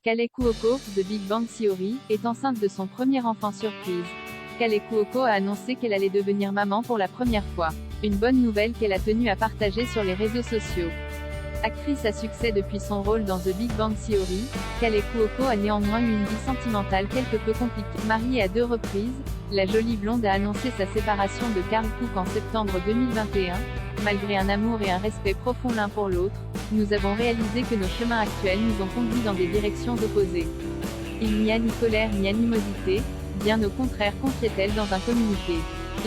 Kaley Cuoco, de Big Bang Theory, est enceinte de son premier enfant surprise. Kaley Cuoco a annoncé qu'elle allait devenir maman pour la première fois. Une bonne nouvelle qu'elle a tenu à partager sur les réseaux sociaux. Actrice à succès depuis son rôle dans The Big Bang Theory, Kaley Cuoco a néanmoins eu une vie sentimentale quelque peu compliquée. Mariée à 2 reprises, la jolie blonde a annoncé sa séparation de Carl Cook en septembre 2021. Malgré un amour et un respect profond l'un pour l'autre, nous avons réalisé que nos chemins actuels nous ont conduits dans des directions opposées. Il n'y a ni colère ni animosité, bien au contraire, confiait-elle dans un communiqué.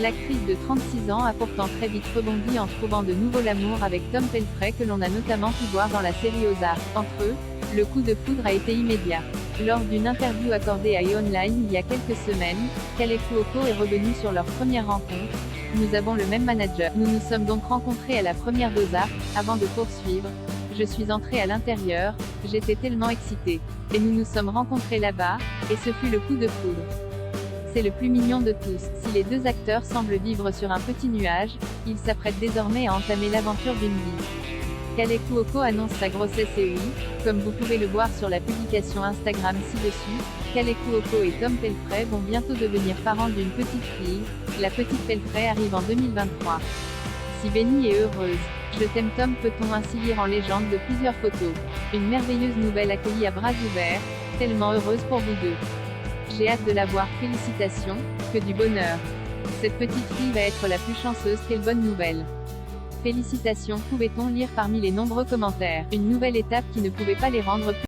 L'actrice de 36 ans a pourtant très vite rebondi en trouvant de nouveau l'amour avec Tom Pelphrey que l'on a notamment pu voir dans la série Ozark. Entre eux, le coup de foudre a été immédiat. Lors d'une interview accordée à E-Online il y a quelques semaines, Kaley Cuoco est revenue sur leur première rencontre. Nous avons le même manager. Nous nous sommes donc rencontrés à la première d'Ozark, avant de poursuivre. Je suis entrée à l'intérieur, j'étais tellement excitée. Et nous nous sommes rencontrés là-bas, et ce fut le coup de foudre. C'est le plus mignon de tous. Si les 2 acteurs semblent vivre sur un petit nuage, ils s'apprêtent désormais à entamer l'aventure d'une vie. Kaley Cuoco annonce sa grossesse et oui, comme vous pouvez le voir sur la publication Instagram ci-dessus, Kaley Cuoco et Tom Pelphrey vont bientôt devenir parents d'une petite fille. La petite Pelphrey arrive en 2023. Si bénie et heureuse. Je t'aime Tom, peut-on ainsi lire en légende de plusieurs photos. Une merveilleuse nouvelle accueillie à bras ouverts, tellement heureuse pour vous deux. J'ai hâte de la voir, félicitations, que du bonheur. Cette petite fille va être la plus chanceuse, quelle bonne nouvelle. Félicitations, pouvait-on lire parmi les nombreux commentaires. Une nouvelle étape qui ne pouvait pas les rendre plus